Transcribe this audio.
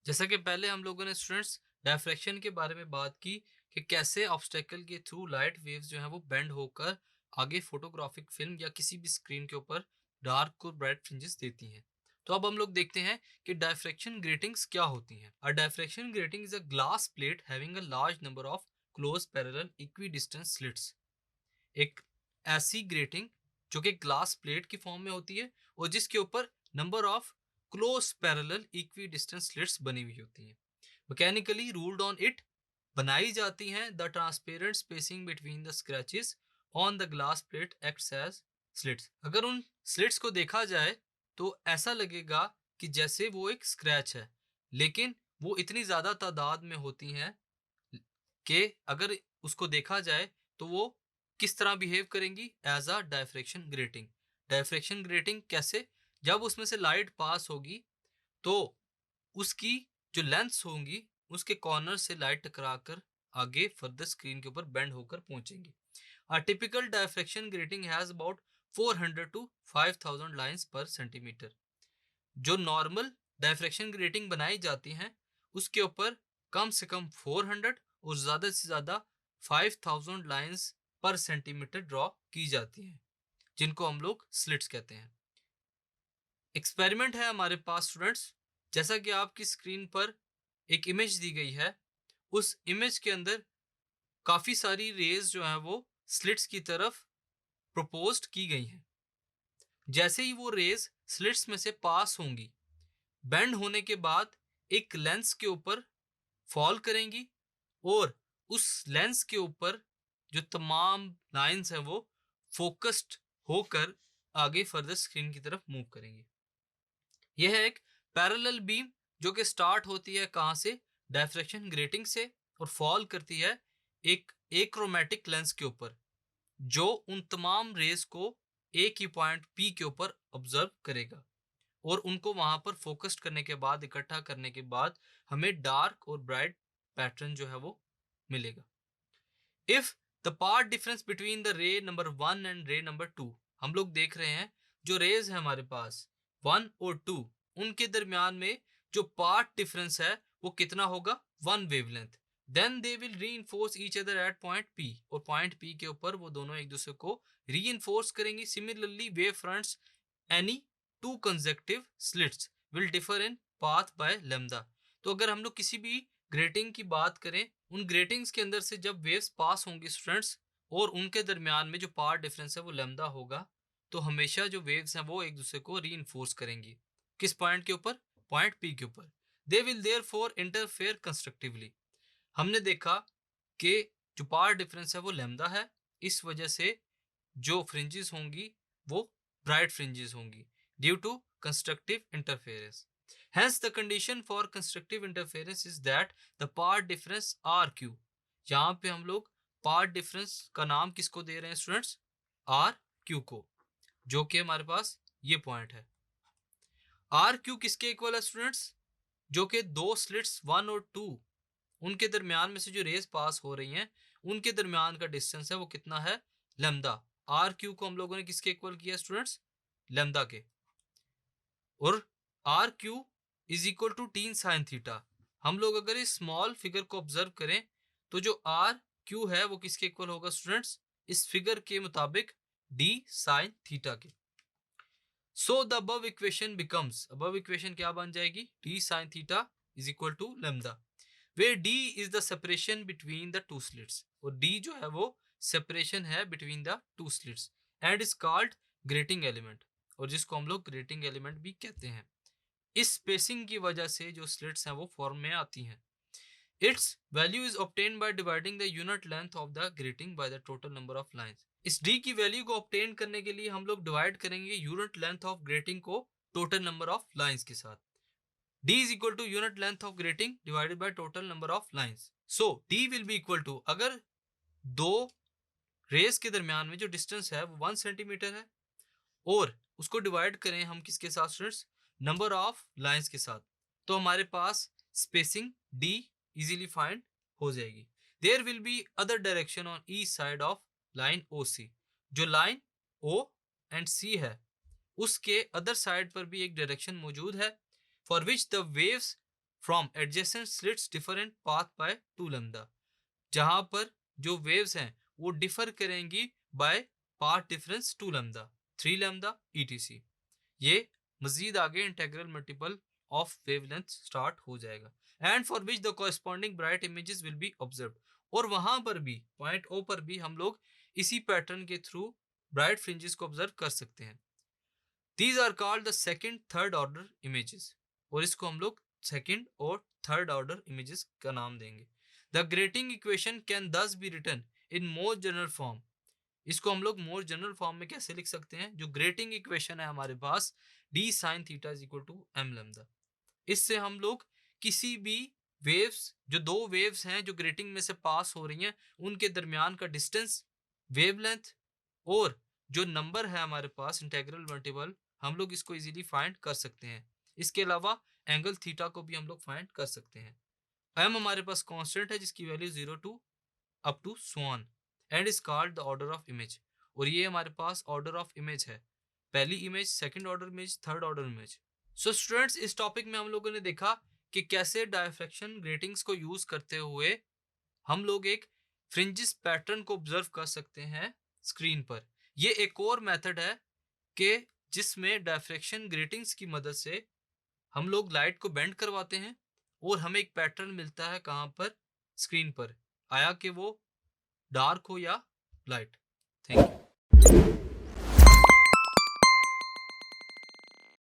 जैसा कि पहले हम लोगों ने स्टूडेंट्स डायफ्रैक्शन के बारे में बात की कि कैसे ऑब्स्टेकल के थ्रू लाइट वेव्स जो है वो बेंड होकर आगे फोटोग्राफिक फिल्म या किसी भी स्क्रीन के ऊपर डार्क और ब्राइट फ्रिंजेस देती हैं। तो अब हम लोग देखते हैं कि डायफ्रैक्शन ग्रेटिंग्स क्या होती हैं। A diffraction grating is a glass plate having a large number of close parallel equidistant slits. एक ऐसी ग्रेटिंग जो कि ग्लास प्लेट की फॉर्म में होती है और जिसके ऊपर number of close parallel equi distance slits बनी हुई होती हैं। मैकेनिकली रूल्ड ऑन इट बनाई जाती हैं। The transparent spacing between the scratches on the glass plate acts as slits. अगर उन स्लिट्स को देखा जाए तो ऐसा लगेगा कि जैसे वो एक स्क्रैच है, लेकिन वो इतनी ज्यादा तादाद में होती हैं कि अगर उसको देखा जाए तो वो किस तरह बिहेव करेंगी as a diffraction grating. Diffraction grating कैसे? जब उसमें से लाइट पास होगी तो उसकी जो लेंथ्स होंगी उसके कॉर्नर से लाइट टकराकर आगे फर्दर स्क्रीन के ऊपर बेंड होकर पहुंचेंगी। A typical diffraction grating has about 400 to 5000 lines per centimetre. जो नॉर्मल डायफ्रैक्शन ग्रेटिंग बनाई जाती हैं उसके ऊपर कम से कम 400 और ज़्यादा से ज़्यादा 5000 लाइंस पर सेंटीमीटर ड्रॉ की जाती हैं, जिनको हम लोग स्लिट्स कहते हैं। एक्सपेरिमेंट है हमारे पास स्टूडेंट्स। जैसा कि आपकी स्क्रीन पर एक इमेज दी गई है, उस इमेज के अंदर काफ़ी सारी रेज जो है वो स्लिट्स की तरफ प्रोपोज्ड की गई हैं। जैसे ही वो रेज स्लिट्स में से पास होंगी, बेंड होने के बाद एक लेंस के ऊपर फॉल करेंगी और उस लेंस के ऊपर जो तमाम लाइंस हैं वो फोकस्ड होकर आगे फर्दर स्क्रीन की तरफ मूव करेंगी। यह है एक पैरेलल बीम जो कि स्टार्ट होती है कहाँ से? डायफ्रैक्शन ग्रेटिंग से, और फॉल करती है एक एक्रोमेटिक लेंस के ऊपर जो उन तमाम रेस को एक ही पॉइंट पी के ऊपर ऑब्जर्व करेगा और उनको वहां पर फोकस्ड करने के बाद, इकट्ठा करने के बाद हमें डार्क और ब्राइट पैटर्न जो है वो मिलेगा। If the path difference between the रे नंबर 1 एंड रे नंबर 2, हम लोग देख रहे हैं जो रेज है हमारे पास 1 और 2, उनके दरमियान में जो पार्ट डिफरेंस है वो कितना होगा? 1 wavelength. Then they will reinforce each other at point P, और पॉइंट पी के ऊपर वो दोनों एक दूसरे को रीइंफोर्स करेंगी। Similarly wave fronts any two consecutive slits will differ in path by lambda. तो अगर हम लोग किसी भी ग्रेटिंग की बात करें, उन ग्रेटिंग्स के अंदर से जब वेव्स पास होंगी स्टूडेंट्स और उनके दरमियान में जो पार्ट डिफरेंस है वो लैम्डा होगा, तो हमेशा जो वेव्स हैं वो एक दूसरे को रीइंफोर्स करेंगी। किस पॉइंट के ऊपर? पॉइंट पी के ऊपर। They will therefore interfere constructively. हमने देखा कि जो पार्ट डिफरेंस है वो लैम्डा है, इस वजह से जो फ्रिंजेस होंगी वो ब्राइट फ्रिंजेस होंगी due to constructive interference. Hence the condition for constructive interference is that the part difference RQ, यहाँ पे हम लोग पार्ट डिफरेंस का नाम किसको दे रहे हैं स्टूडेंट्स? आर क्यू को, जो कि हमारे पास ये पॉइंट है। आर क्यू किसके इक्वल है स्टूडेंट्स? जो कि दो स्लिट्स 1 और 2, उनके दरमियान में से जो रेज पास हो रही हैं उनके दरमियान का डिस्टेंस है वो कितना है? लैम्डा। आर क्यू को हम लोगों ने किसके इक्वल किया स्टूडेंट्स? लैम्डा के। और R Q is equal to टीन साइन थीटा। हम लोग अगर इस स्मॉल फिगर को ऑब्जर्व करें तो जो आर क्यू है वो किसके इक्वल होगा स्टूडेंट्स? इस फिगर के मुताबिक डी साइन थीटा के। So the above equation becomes, above equation क्या बन जाएगी? D sine theta is equal to lambda, where D is the separation between the two slits, और डी जो है वो सेपरेशन है between the two slits and is called grating element, और जिसको हम लोग ग्रेटिंग एलिमेंट भी कहते हैं। इस स्पेसिंग की वजह से जो स्लिट्स हैं वो फॉर्म में आती हैं। It's value is obtain by dividing the unit length of the grating by the total number of lines. इस डी की वैल्यू को ऑब्टेन करने के लिए हम लोग डिवाइड करेंगे यूनिट लेंथ ऑफ ग्रेटिंग को टोटल नंबर ऑफ लाइंस के साथ। d is equal to unit length of grating divided by total number of lines. So d will be equal to, अगर दो रेस के दरमियान में जो डिस्टेंस है वो 1 सेंटीमीटर है और उसको डिवाइड करें हम किसके साथ स्टूडेंट्स? नंबर ऑफ लाइंस के साथ, तो हमारे पास स्पेसिंग d इजीली फाइंड हो जाएगी। There will be other direction on each side of line O C. जो लाइन o एंड c है उसके अदर साइड पर भी एक डायरेक्शन मौजूद है for which the waves from adjacent slits different path by 2 lambda, जहां पर जो वेव्स हैं वो डिफर करेंगी by path difference 2 lambda, 3 lambda etc. ये मजीद आगे integral multiple of wavelength start हो जाएगा, and for which the corresponding bright images will be observed. और वहां पर भी पॉइंट ओ पर भी हम लोग इसी पैटर्न के थ्रू ब्राइट फ्रिंजेस को ऑब्जर्व कर सकते हैं। These are called the second third order images, और इसको हम लोग सेकंड और थर्ड ऑर्डर इमेजेस का नाम देंगे। The grating equation can thus be written in more general form. इसको हम लोग मोर जनरल फॉर्म में कैसे लिख सकते हैं? जो ग्रेटिंग इक्वेशन है हमारे पास, D sine theta is equal to M lambda. इससे हम लोग किसी भी वेव्स, जो दो वेव्स हैं जो ग्रेटिंग में से पास हो रही हैं, उनके दरमियान का डिस्टेंस, वेवलेंथ और जो नंबर है हमारे पास इंटेग्रल मल्टीपल, हम लोग इसको इजीली फाइंड कर सकते हैं। इसके अलावा एंगल थीटा को भी हम लोग फाइंड कर सकते हैं। एम हमारे पास कांस्टेंट है जिसकी वैल्यू 0 टू अप टू स्वान, and is called the order of image. और ये हमारे पास ऑर्डर ऑफ इमेज है, पहली image, second order image, third order image. So students, इस टॉपिक में हम लोगों ने देखा कि कैसे डायफ्रैक्शन ग्रेटिंग्स को यूज करते हुए हम लोग एक फ्रिंजिस पैटर्न को ऑब्जर्व कर सकते हैं स्क्रीन पर। ये एक और मेथड है कि जिसमें डायफ्रैक्शन ग्रेटिंग्स की मदद से हम लोग लाइट को बेंड करवाते हैं और हमें एक पैटर्न मिलता है कहाँ पर? स्क्रीन पर, आया कि वो डार्क हो या लाइट। Thank you.